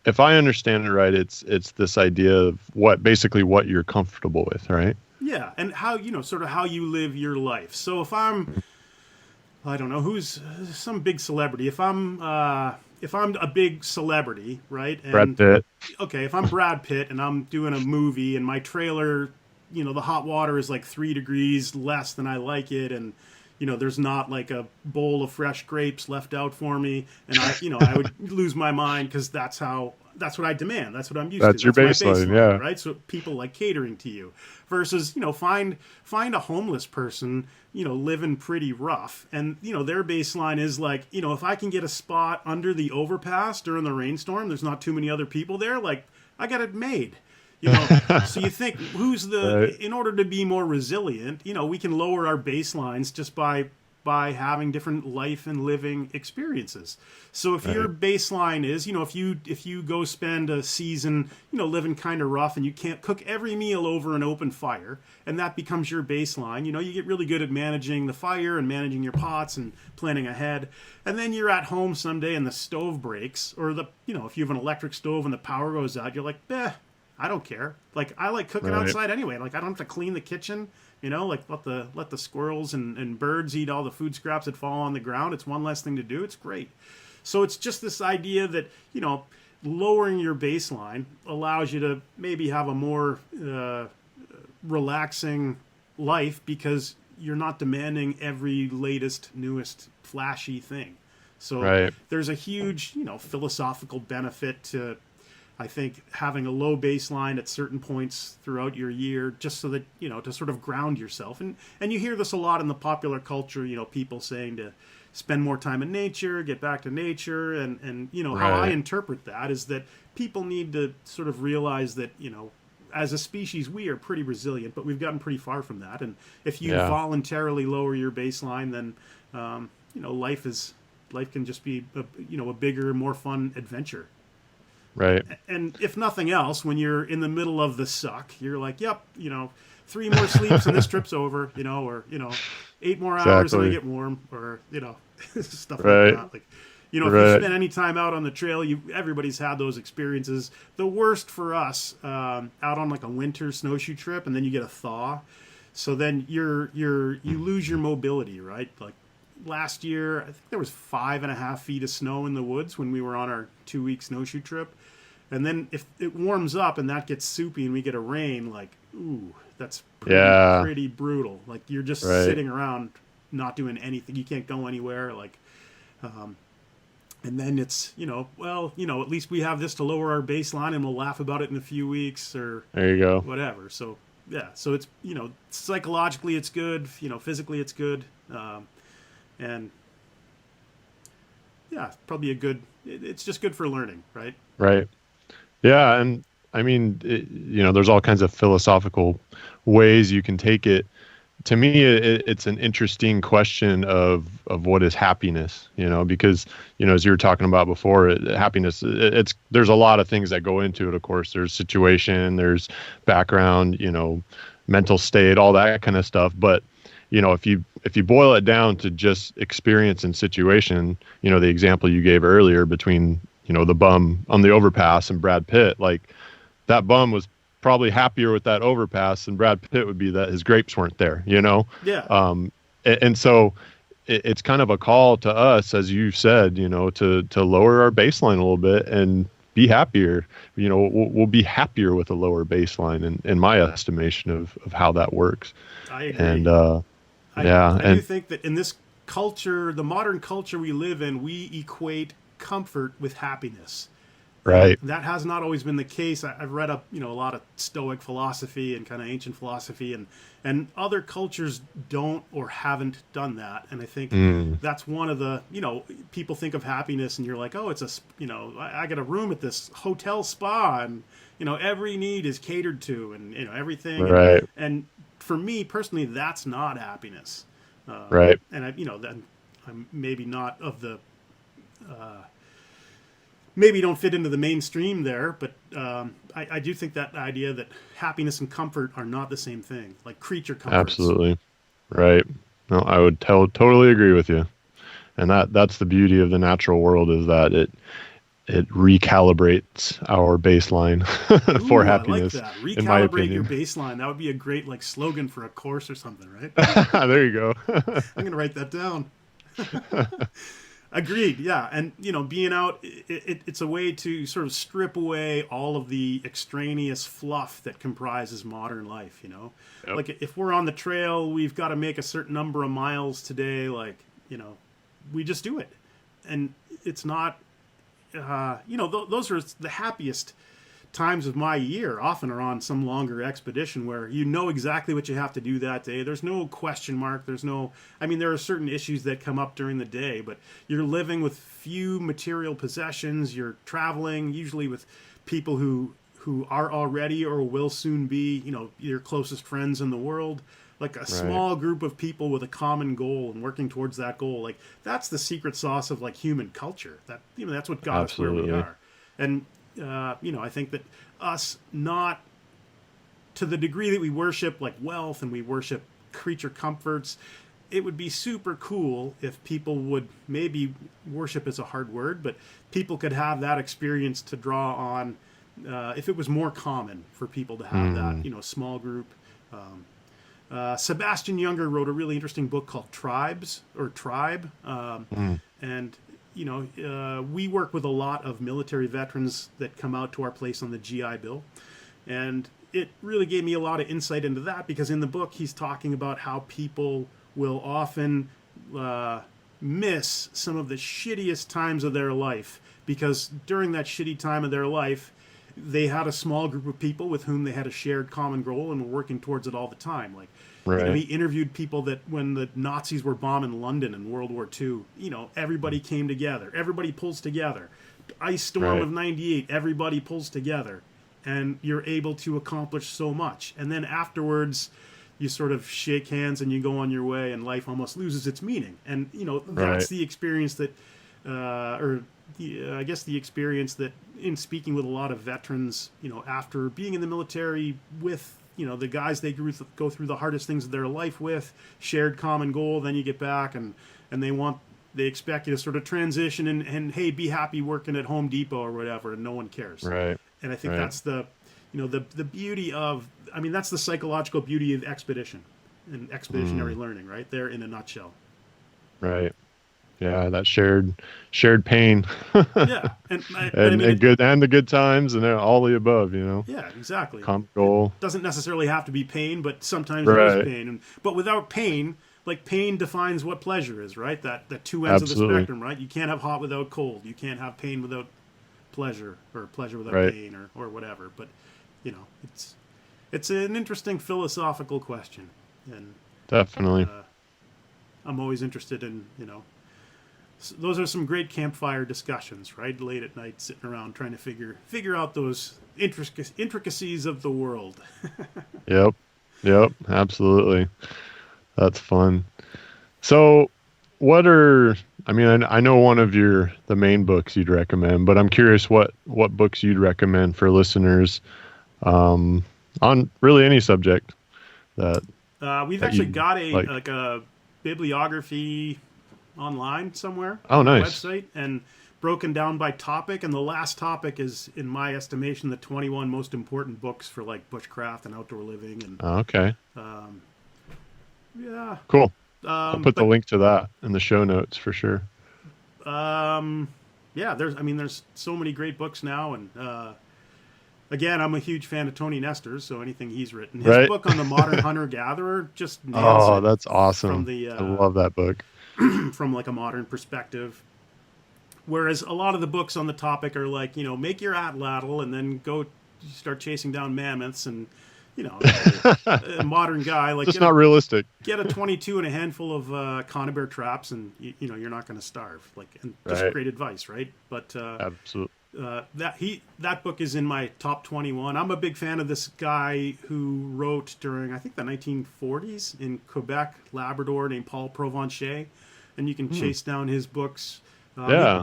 if I understand it right, it's this idea of what you're comfortable with, right? Yeah, and how, sort of how you live your life. So if I don't know who's some big celebrity. If I'm a big celebrity, right? And, Brad Pitt. Okay, if I'm Brad Pitt and I'm doing a movie and my trailer, the hot water is like 3 degrees less than I like it, and there's not like a bowl of fresh grapes left out for me, and I would lose my mind, because that's what I demand. That's what I'm used to. That's your baseline, yeah. Right? So people like catering to you versus, find a homeless person, living pretty rough. And, their baseline is like, if I can get a spot under the overpass during the rainstorm, there's not too many other people there, like, I got it made. So you think, right. in order to be more resilient, we can lower our baselines just by having different life and living experiences. So if your baseline is, if you go spend a season, living kind of rough, and you can't cook every meal over an open fire, and that becomes your baseline, you get really good at managing the fire and managing your pots and planning ahead. And then you're at home someday and the stove breaks, or if you have an electric stove and the power goes out, you're like, I don't care. Like, I like cooking outside anyway. Like, I don't have to clean the kitchen. Like let the squirrels and birds eat all the food scraps that fall on the ground. It's one less thing to do. It's great. So it's just this idea that, lowering your baseline allows you to maybe have a more relaxing life, because you're not demanding every latest, newest, flashy thing. So there's a huge, philosophical benefit to, I think, having a low baseline at certain points throughout your year, just so that, to sort of ground yourself. And you hear this a lot in the popular culture, people saying to spend more time in nature, get back to nature. And how I interpret that is that people need to sort of realize that, as a species, we are pretty resilient, but we've gotten pretty far from that. And if you voluntarily lower your baseline, then, life can just be, a bigger, more fun adventure. Right. And if nothing else, when you're in the middle of the suck, you're like, yep, 3 more sleeps and this trip's over, or, 8 more hours and I get warm, or, stuff like that. Like, if you spend any time out on the trail, everybody's had those experiences. The worst for us, out on like a winter snowshoe trip, and then you get a thaw. So then you lose your mobility, right? Like, last year, I think there was 5.5 feet of snow in the woods when we were on our 2-week snowshoe trip. And then if it warms up and that gets soupy and we get a rain, like, ooh, that's pretty brutal. Like, you're just sitting around not doing anything. You can't go anywhere. Like, and then it's, at least we have this to lower our baseline, and we'll laugh about it in a few weeks, or there you go, whatever. So, yeah. So it's, psychologically it's good, physically it's good. And yeah, probably it's just good for learning, right? Right. Yeah. And I mean, there's all kinds of philosophical ways you can take it. To me, it's an interesting question of what is happiness, because, as you were talking about before, happiness, there's a lot of things that go into it. Of course, there's situation, there's background, mental state, all that kind of stuff. But, if you boil it down to just experience and situation, the example you gave earlier between, the bum on the overpass and Brad Pitt, like, that bum was probably happier with that overpass than Brad Pitt would be that his grapes weren't there, Yeah. And so it's kind of a call to us, as you said, to lower our baseline a little bit and be happier. We'll be happier with a lower baseline, in my estimation of how that works. I agree. And I do think that in this culture, the modern culture we live in, we equate comfort with happiness. Right. That has not always been the case. I've read up, a lot of Stoic philosophy and kind of ancient philosophy, and other cultures don't or haven't done that. And I think that's one of the, people think of happiness and you're like, oh, it's I got a room at this hotel spa, and, every need is catered to, and, everything. Right. And for me personally, that's not happiness. Right. And then I'm maybe not of the, maybe don't fit into the mainstream there, but I do think that idea that happiness and comfort are not the same thing, like creature comforts. Absolutely. Right. No, I would totally agree with you. And that's the beauty of the natural world, is that it recalibrates our baseline for happiness. I like that. In my Recalibrate your opinion. baseline. That would be a great like slogan for a course or something, right? There you go. I'm gonna write that down. Agreed. Yeah, and being out, it's a way to sort of strip away all of the extraneous fluff that comprises modern life. Yep. Like if we're on the trail, we've got to make a certain number of miles today. Like we just do it, and it's not. Those are the happiest times of my year. Often are on some longer expedition where you know exactly what you have to do that day. There's no question mark. There are certain issues that come up during the day, but you're living with few material possessions. You're traveling usually with people who are already or will soon be, your closest friends in the world. Like a small group of people with a common goal and working towards that goal. Like that's the secret sauce of like human culture. That's what got us where we are. And I think that us not to the degree that we worship like wealth and we worship creature comforts, it would be super cool if people would, maybe worship is a hard word, but people could have that experience to draw on if it was more common for people to have that, small group. Sebastian Junger wrote a really interesting book called Tribe. And we work with a lot of military veterans that come out to our place on the GI Bill. And it really gave me a lot of insight into that because in the book he's talking about how people will often miss some of the shittiest times of their life because during that shitty time of their life, they had a small group of people with whom they had a shared common goal and were working towards it all the time. Like, he interviewed people that when the Nazis were bombing London in World War II, everybody came together. Everybody pulls together. Ice storm of 98, everybody pulls together. And you're able to accomplish so much. And then afterwards, you sort of shake hands and you go on your way and life almost loses its meaning. And, that's the experience that, I guess the experience that in speaking with a lot of veterans, after being in the military with, the guys they go through the hardest things of their life with, shared common goal, then you get back and they expect you to sort of transition and hey, be happy working at Home Depot or whatever, and no one cares. Right. And I think that's the beauty of, that's the psychological beauty of expedition and expeditionary learning, right there in a nutshell. Right. Yeah, that shared pain. Yeah, and good and the good times and all the above, Yeah, exactly. Common goal. It doesn't necessarily have to be pain, but sometimes there is pain. But without pain, like pain defines what pleasure is, right? That two ends of the spectrum, right? You can't have hot without cold. You can't have pain without pleasure, or pleasure without pain, or whatever. But it's an interesting philosophical question, and definitely, I'm always interested in those are some great campfire discussions, right? Late at night, sitting around trying to figure out those intricacies of the world. Yep, absolutely. That's fun. So, what are? I know one of the main books you'd recommend, but I'm curious what books you'd recommend for listeners on really any subject that we've actually got a bibliography online somewhere. Oh, nice. Website, and broken down by topic, and the last topic is, in my estimation, the 21 most important books for like bushcraft and outdoor living. And okay. Yeah. Cool. I'll put the link to that in the show notes for sure. Yeah, there's so many great books now, and again, I'm a huge fan of Tony Nestor's, so anything he's written. His book on the modern hunter-gatherer just nails it. That's awesome. I love that book. From like a modern perspective. Whereas a lot of the books on the topic are like, make your atlatl and then go start chasing down mammoths and, a modern guy like it's not realistic. Get a 22 and a handful of conibear traps and you're not going to starve. Like, and just great advice, right? But absolutely. That book is in my top 21. I'm a big fan of this guy who wrote during, I think, the 1940s in Quebec, Labrador, named Paul Provencher, and you can chase down his books.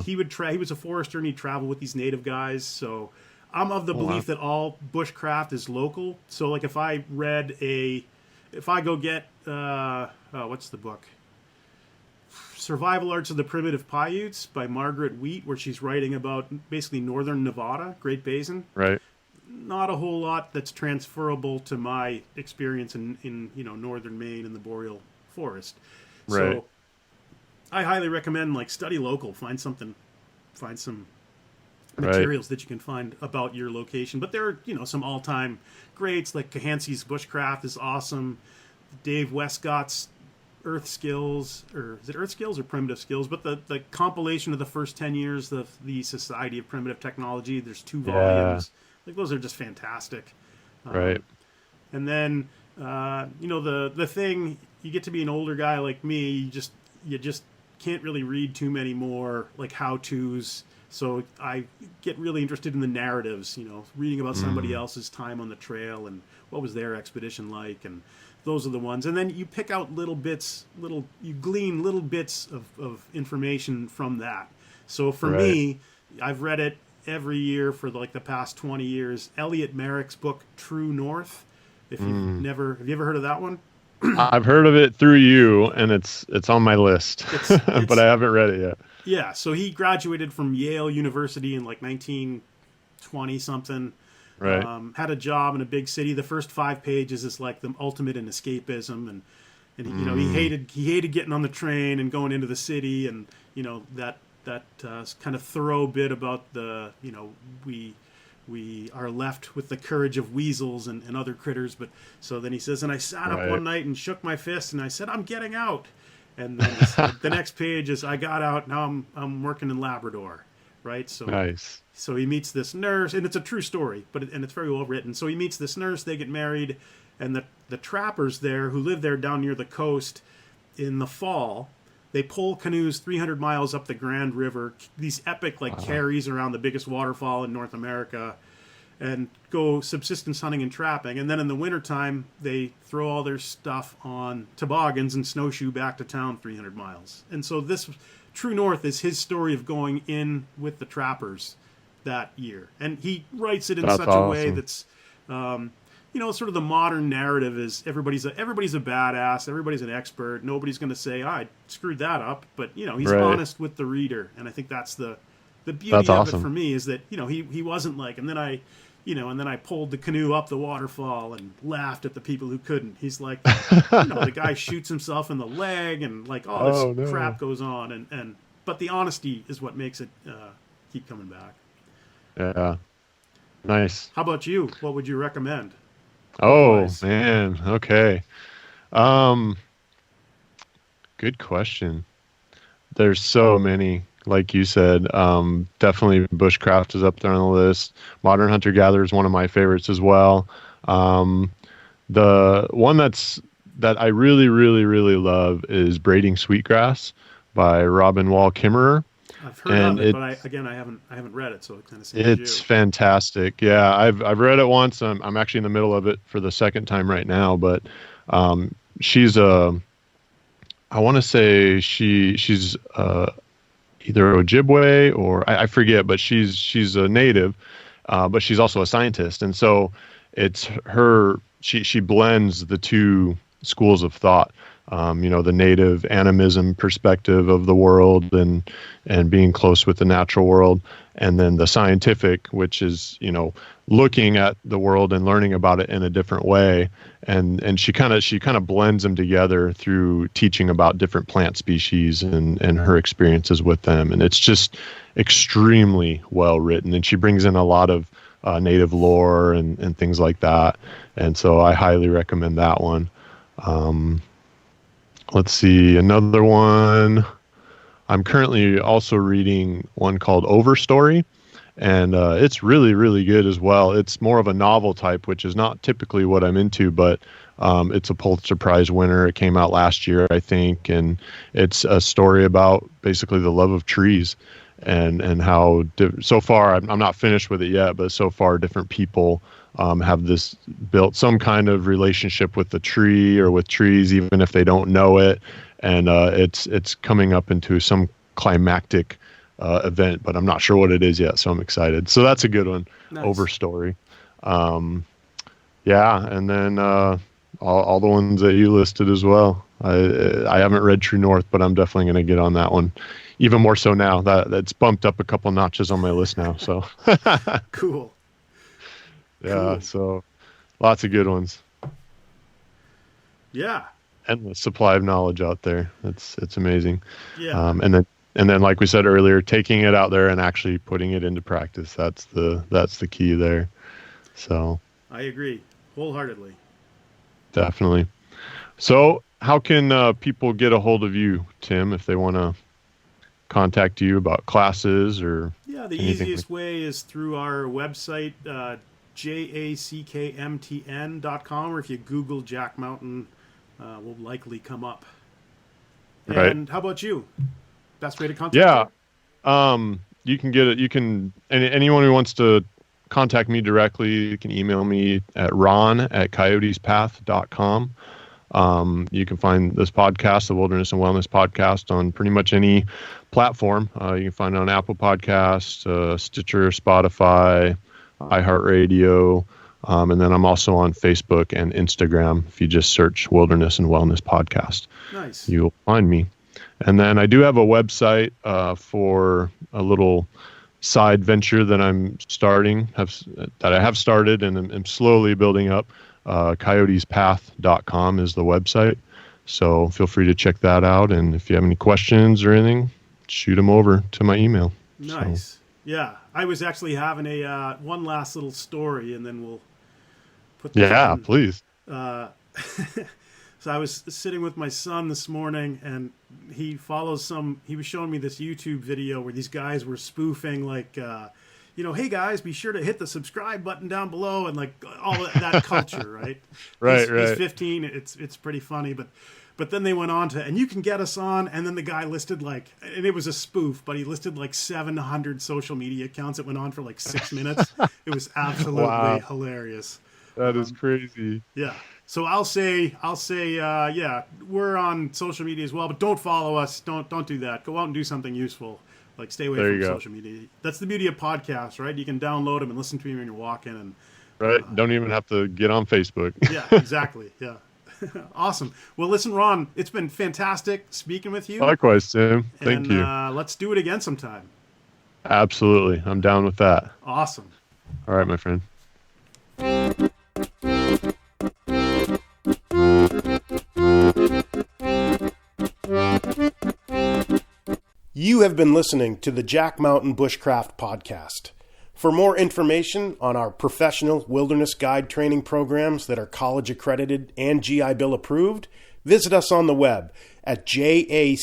He was a forester and he'd travel with these native guys. So I'm of the belief that all bushcraft is local. So like if I go get what's the book? Survival Arts of the Primitive Paiutes by Margaret Wheat, where she's writing about basically northern Nevada, Great Basin. Right. Not a whole lot that's transferable to my experience in northern Maine and the boreal forest. Right. So I highly recommend study local, find some materials that you can find about your location. But there are some all-time greats like Cahancy's Bushcraft is awesome. Dave Westcott's Earth Skills, or is it Earth Skills or Primitive Skills? But the compilation of the first 10 years of the Society of Primitive Technology, there's 2 volumes. Those are just fantastic. Right. And then, the thing, you get to be an older guy like me, you just can't really read too many more how-tos. So I get really interested in the narratives, reading about somebody else's time on the trail and what was their expedition like, and those are the ones. And then you pick out you glean little bits of information from that. So for me, I've read it every year for the past 20 years. Elliot Merrick's book, True North. Have you ever heard of that one? I've heard of it through you, and it's on my list, but I haven't read it yet. Yeah, so he graduated from Yale University in 1920 something. Right. Had a job in a big city. The first 5 pages is the ultimate in escapism, and he hated getting on the train and going into the city, and that kind of thorough bit about we are left with the courage of weasels and other critters. But so then he says, and I sat up one night and shook my fist and I said, I'm getting out. And then the next page is, I got out. Now I'm working in Labrador. Right. So nice. So he meets this nurse, and it's a true story, and it's very well written. So he meets this nurse, they get married, and the trappers there who live there down near the coast in the fall, they pull canoes 300 miles up the Grand River, these epic carries around the biggest waterfall in North America, and go subsistence hunting and trapping. And then in the wintertime, they throw all their stuff on toboggans and snowshoe back to town 300 miles. And so this True North is his story of going in with the trappers that year. And he writes it in such a way that's, sort of the modern narrative is everybody's a badass, everybody's an expert, nobody's going to say, I screwed that up, but he's honest with the reader. And I think that's the beauty of it for me, is that he wasn't and then I pulled the canoe up the waterfall and laughed at the people who couldn't. He's like, the guy shoots himself in the leg, and all this crap goes on, but the honesty is what makes it keep coming back. Yeah. Nice. How about you? What would you recommend? Oh, man. Okay. Good question. There's so many, like you said. Definitely Bushcraft is up there on the list. Modern Hunter-Gatherer is one of my favorites as well. The one that I really, really, really love is Braiding Sweetgrass by Robin Wall Kimmerer. I've heard of it, but I haven't read it, so it kind of seems it's fantastic. Yeah, I've read it once. I'm actually in the middle of it for the second time right now. But she's I want to say she's either Ojibwe or I forget, but she's a native, but she's also a scientist, and so it's her. She blends the two schools of thought. The native animism perspective of the world and being close with the natural world, and then the scientific, which is, looking at the world and learning about it in a different way. And she kind of blends them together through teaching about different plant species and her experiences with them. And it's just extremely well written. And she brings in a lot of native lore and things like that. And so I highly recommend that one. Let's see, another one. I'm currently also reading one called Overstory, and it's really, really good as well. It's more of a novel type, which is not typically what I'm into, but it's a Pulitzer Prize winner. It came out last year, I think, and it's a story about basically the love of trees and how so far, I'm not finished with it yet, but so far different people have built some kind of relationship with the tree or with trees, even if they don't know it. And it's coming up into some climactic event, but I'm not sure what it is yet. So I'm excited. So that's a good one. Nice. Overstory. And then all the ones that you listed as well. I haven't read True North, but I'm definitely going to get on that one. Even more so now that's bumped up a couple notches on my list now. So Cool. Yeah. Cool. So lots of good ones. Yeah. Endless supply of knowledge out there. It's amazing. Yeah. And then, like we said earlier, taking it out there and actually putting it into practice. That's the key there. So I agree wholeheartedly. Definitely. So how can people get a hold of you, Tim, if they want to contact you about classes or Yeah, the anything easiest way is through our website, jackmtn.com, or if you Google Jack Mountain, will likely come up. Right. And how about you? Best way to contact Yeah. you? You can get it. You can, anyone who wants to contact me directly, you can email me at ron@coyotespath.com. You can find this podcast, the Wilderness and Wellness Podcast, on pretty much any platform. You can find it on Apple Podcasts, Stitcher, Spotify, iHeartRadio, and then I'm also on Facebook and Instagram. If you just search Wilderness and Wellness Podcast, Nice. you'll find me. And then I do have a website for a little side venture that I'm starting, that I have started and am slowly building up. coyotespath.com is the website. So feel free to check that out. And if you have any questions or anything, shoot them over to my email. Nice. So. Yeah. I was actually having a one last little story, and then we'll put that Yeah, in. please. So I was sitting with my son this morning, and he was showing me this YouTube video where these guys were spoofing, like, hey guys, be sure to hit the subscribe button down below, and like all that culture, right? Right. He's 15. It's pretty funny, but then they went on to, and you can get us on, and then the guy listed and it was a spoof, but he listed like 700 social media accounts. It went on for like 6 minutes. It was absolutely hilarious. That is crazy. Yeah. So I'll say, yeah, we're on social media as well, but don't follow us. Don't do that. Go out and do something useful. Like, stay away from social media. That's the beauty of podcasts, right? You can download them and listen to them when you're walking. And Right. Don't even have to get on Facebook. yeah, exactly. Yeah. Awesome. Well, listen, Ron, it's been fantastic speaking with you. Likewise, Tim. Thank you. Let's do it again sometime. Absolutely. I'm down with that. Awesome. All right, my friend. You have been listening to the Jack Mountain Bushcraft Podcast. For more information on our professional wilderness guide training programs that are college accredited and GI Bill approved, visit us on the web at jackmtn.com.